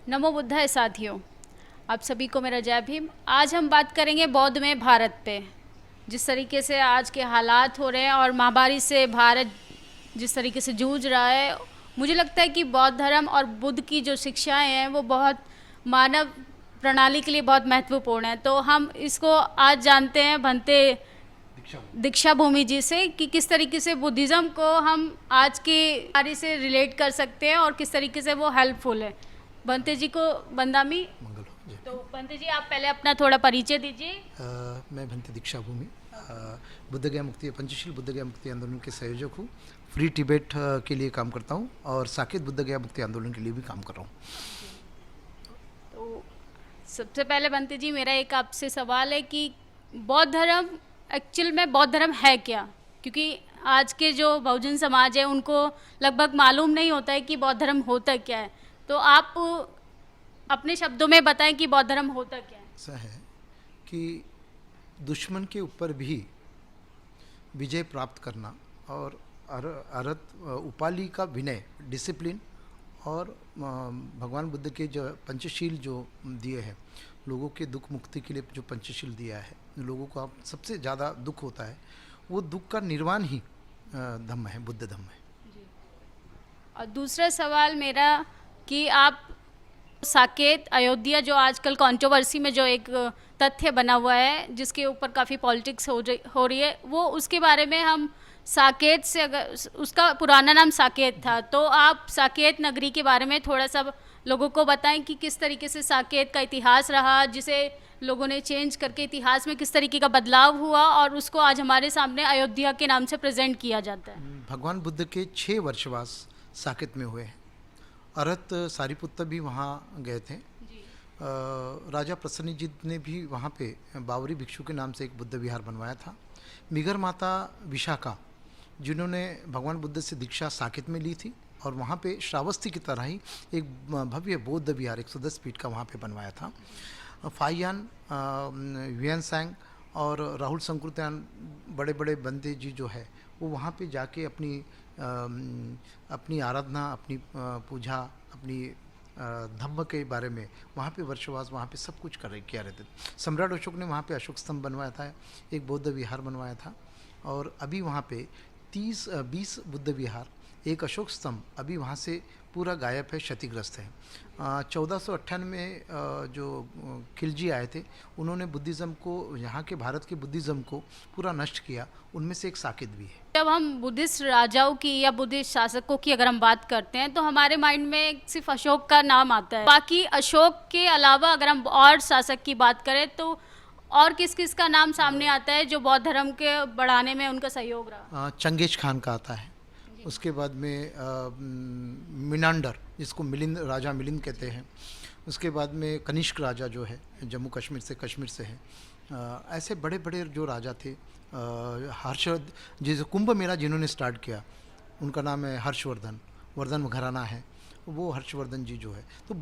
नमो बुद्धाय साथियों, आप सभी को मेरा जय भीम। आज हम बात करेंगे बौद्ध में भारत पे। जिस तरीके से आज के हालात हो रहे हैं और महामारी से भारत जिस तरीके से जूझ रहा है, मुझे लगता है कि बौद्ध धर्म और बुद्ध की जो शिक्षाएं हैं वो बहुत मानव प्रणाली के लिए बहुत महत्वपूर्ण है। तो हम इसको आज जानते हैं भंते दीक्षा भूमि जी से कि किस तरीके से बुद्धिज़्म को हम आज की बारी से रिलेट कर सकते हैं और किस तरीके से वो हेल्पफुल है। बंते जी को बंदामी मंगल हो जी। तो बंते जी आप पहले अपना थोड़ा परिचय दीजिए। मैं भंते दीक्षा भूमि बुद्ध गया मुक्ति पंचशील बुद्ध गया मुक्ति आंदोलन के संयोजक हूँ। फ्री टिबेट के लिए काम करता हूँ और साकेत बुद्ध गया मुक्ति आंदोलन के लिए भी काम कर रहा हूँ। तो सबसे पहले बंते जी मेरा एक आपसे सवाल है कि बौद्ध धर्म एक्चुअल में बौद्ध धर्म है क्या? क्योंकि आज के जो बहुजन समाज है उनको लगभग मालूम नहीं होता है कि बौद्ध धर्म होता क्या है। तो आप अपने शब्दों में बताएं कि बौद्ध धर्म होता क्या है। ऐसा है कि दुश्मन के ऊपर भी विजय प्राप्त करना और अरत उपाली का विनय, डिसिप्लिन और भगवान बुद्ध के जो पंचशील जो दिए हैं, लोगों के दुख मुक्ति के लिए जो पंचशील दिया है, लोगों को आप सबसे ज़्यादा दुख होता है, वो दुख का निर्वाण ही धम्म है, बुद्ध धम्म है। और दूसरा सवाल मेरा कि आप साकेत अयोध्या जो आजकल कंट्रोवर्सी में जो एक तथ्य बना हुआ है जिसके ऊपर काफ़ी पॉलिटिक्स हो रही है, वो उसके बारे में हम साकेत से, अगर उसका पुराना नाम साकेत था, तो आप साकेत नगरी के बारे में थोड़ा सा लोगों को बताएं कि किस तरीके से साकेत का इतिहास रहा, जिसे लोगों ने चेंज करके इतिहास में किस तरीके का बदलाव हुआ और उसको आज हमारे सामने अयोध्या के नाम से प्रेजेंट किया जाता है। भगवान बुद्ध के 6 वर्षवास साकेत में हुए हैं। अरहत सारिपुत्त भी वहाँ गए थे। राजा प्रसन्नजीत ने भी वहाँ पे बावरी भिक्षु के नाम से एक बुद्ध विहार बनवाया था। मिगर माता विशाखा जिन्होंने भगवान बुद्ध से दीक्षा साकेत में ली थी और वहाँ पे श्रावस्ती की तरह ही एक भव्य बौद्ध विहार 110 फीट का वहाँ पे बनवाया था। फाइयान, वियनसैंग और राहुल संकृत्यान बड़े बड़े बंदे जी जो है वो वहाँ पे जाके अपनी आराधना, अपनी पूजा, अपनी धम्म के बारे में वहाँ पे वर्षवास वहाँ पे सब कुछ किया रहते थे। सम्राट अशोक ने वहाँ पे अशोक स्तंभ बनवाया था, एक बौद्ध विहार बनवाया था और अभी वहाँ पे 20 बुद्ध विहार, एक अशोक स्तंभ अभी वहाँ से पूरा गायब है, क्षतिग्रस्त है। 1498 में जो खिलजी आए थे उन्होंने बुद्धिज़्म को, यहाँ के भारत के बुद्धिज़्म को पूरा नष्ट किया। उनमें से एक साकेत भी है। जब हम बुद्धिस्ट राजाओं की या बुद्धिस्ट शासकों की अगर हम बात करते हैं तो हमारे माइंड में सिर्फ अशोक का नाम आता है। बाकी अशोक के अलावा अगर हम और शासक की बात करें तो और किस किस का नाम सामने आता है जो बौद्ध धर्म के बढ़ाने में उनका सहयोग रहा? चंगेज खान का आता है। उसके बाद में मिनांडर, जिसको मिलिंद, राजा मिलिंद कहते हैं। उसके बाद में कनिष्क राजा जो है जम्मू कश्मीर से है। ऐसे बड़े बड़े जो राजा थे, हर्ष, जैसे कुंभ मेला जिन्होंने स्टार्ट किया उनका नाम है हर्षवर्धन, वर्धन घराना है, वो हर्षवर्धन जी जो है। तो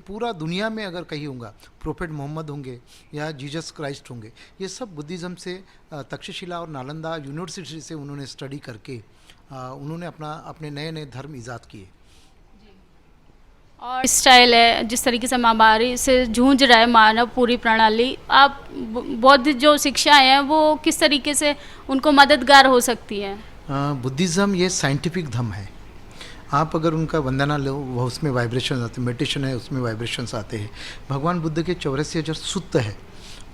पूरा दुनिया में अगर कहीं होगा, प्रोफेट मोहम्मद होंगे या जीसस क्राइस्ट होंगे, ये सब बुद्धिज़्म से तक्षशिला और नालंदा यूनिवर्सिटी से उन्होंने स्टडी करके उन्होंने अपने नए नए धर्म ईजाद किए। और स्टाइल है जिस तरीके से महामारी से जूझ रहा है मानव पूरी प्रणाली, आप बौद्ध जो शिक्षाएं हैं वो किस तरीके से उनको मददगार हो सकती है? बुद्धिज़्म ये साइंटिफिक धर्म है। आप अगर उनका वंदना लो, वो उसमें वाइब्रेशन आते हैं, मेडिटेशन है उसमें वाइब्रेशंस आते हैं। भगवान बुद्ध के 84,000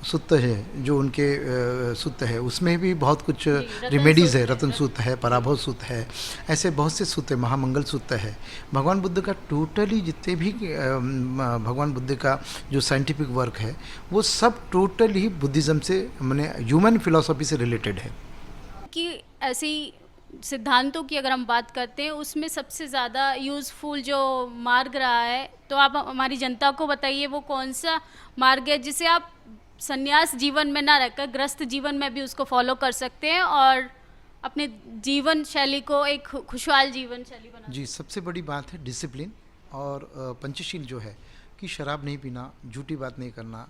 सुत्त है जो उनके सुत्त है, उसमें भी बहुत कुछ रेमेडीज़ है। रतन सुत्त है, पराभव सुत्त है, ऐसे बहुत से सुत्त है, महामंगल सुत्त है। भगवान बुद्ध का टोटली जितने भी भगवान बुद्ध का जो साइंटिफिक वर्क है वो सब टोटल ही बुद्धिज़्म से, मैंने ह्यूमन फिलॉसफी से रिलेटेड है। कि ऐसी सिद्धांतों की अगर हम बात करते हैं उसमें सबसे ज़्यादा यूज़फुल जो मार्ग रहा है, तो आप हमारी जनता को बताइए वो कौन सा मार्ग है जिसे आप संन्यास जीवन में ना रहकर गृहस्थ जीवन में भी उसको फॉलो कर सकते हैं और अपने जीवन शैली को एक खुशहाल जीवन शैली बना। जी, सबसे बड़ी बात है डिसिप्लिन और पंचशील जो है कि शराब नहीं पीना, झूठी बात नहीं करना,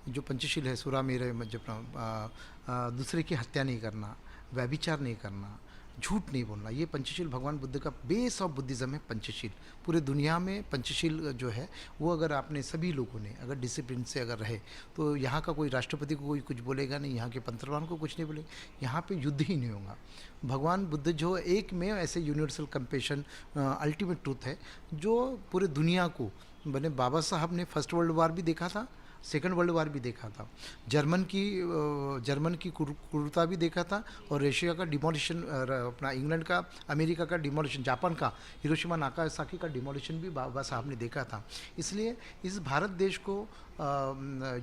जो पंचशील है सुरा मेरे जपना, दूसरे की हत्या नहीं करना, व्यभिचार नहीं करना, झूठ नहीं बोलना। ये पंचशील भगवान बुद्ध का बेस ऑफ बुद्धिज़्म है, पंचशील। पूरे दुनिया में पंचशील जो है वो अगर आपने सभी लोगों ने अगर डिसिप्लिन से अगर रहे तो यहाँ का कोई राष्ट्रपति को कोई कुछ बोलेगा नहीं, यहाँ के पंतप्रधान को कुछ नहीं बोलेगा, यहाँ पे युद्ध ही नहीं होगा। भगवान बुद्ध जो एक में ऐसे यूनिवर्सल कंपैशन अल्टीमेट ट्रूथ है जो पूरे दुनिया को, मैंने बाबा साहब ने फर्स्ट वर्ल्ड वार भी देखा था, सेकेंड वर्ल्ड वार भी देखा था, जर्मन की क्रूरता भी देखा था, और रशिया का डिमोलिशन, अपना इंग्लैंड का, अमेरिका का डिमोलिशन, जापान का हिरोशिमा नागासाकी का डिमोलिशन भी बाबा साहब ने देखा था। इसलिए इस भारत देश को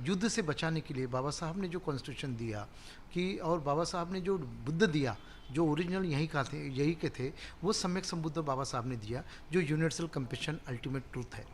युद्ध से बचाने के लिए बाबा साहब ने जो कॉन्स्टिट्यूशन दिया कि, और बाबा साहब ने जो बुद्ध दिया जो ओरिजिनल यही के थे, वो सम्यक संबुद्ध बाबा साहब ने दिया जो यूनिवर्सल कंपैशन अल्टीमेट ट्रूथ है।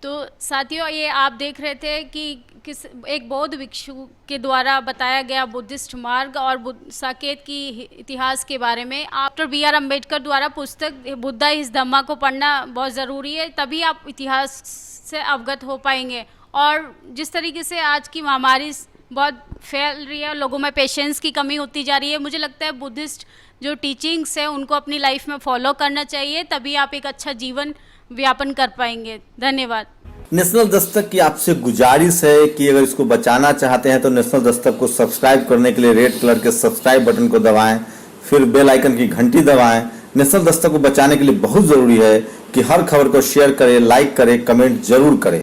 तो साथियों, ये आप देख रहे थे कि किस एक बौद्ध भिक्षु के द्वारा बताया गया बुद्धिस्ट मार्ग और साकेत की इतिहास के बारे में। Doctor B.R. अम्बेडकर द्वारा पुस्तक बुद्धा इस धम्मा को पढ़ना बहुत ज़रूरी है, तभी आप इतिहास से अवगत हो पाएंगे। और जिस तरीके से आज की महामारी बहुत फैल रही है, लोगों में पेशेंस की कमी होती जा रही है, मुझे लगता है बुद्धिस्ट जो टीचिंग्स है उनको अपनी लाइफ में फॉलो करना चाहिए, तभी आप एक अच्छा जीवन व्यापन कर पाएंगे। धन्यवाद। नेशनल दस्तक की आपसे गुजारिश है कि अगर इसको बचाना चाहते हैं तो नेशनल दस्तक को सब्सक्राइब करने के लिए रेड कलर के सब्सक्राइब बटन को दबाएं, फिर बेल आइकन की घंटी दबाएं। नेशनल दस्तक को बचाने के लिए बहुत जरूरी है कि हर खबर को शेयर करें, लाइक करें, कमेंट जरूर करें।